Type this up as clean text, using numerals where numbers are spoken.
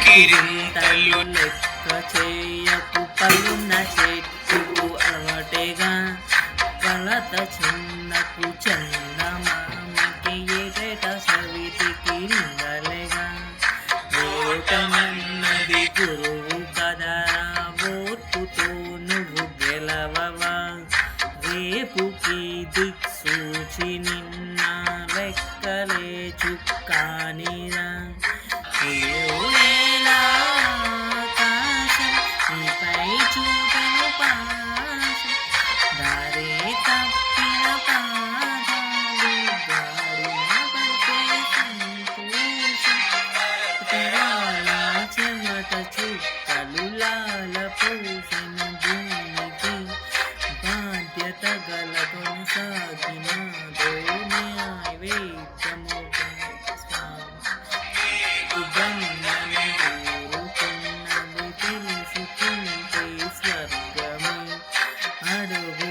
గిరింతలు లెక్క చేయకు పలున్న చెట్టుకు అలవాటేగా కలత చిన్నకు చందమామకి ఏటేట సవితికి నిందలేగా ఓటమన్నది గురువు కదరా ఓర్పుతో నువ్వు గెలవవా రేపుకి దిక్సూచి నిన్న లెక్కలే చుక్కానిరా ఆకాశం నీపై చూపెను పాశం దారే తప్పిన పాదాలు దారిన పడితే సంతోషం తరాల చెమట చుక్కలు లాల పోషణ భూమికి బాధ్యత గల కొనసాగిన నైవేద్యము తెలుసుకుంటే స్వర్గమే అడుగు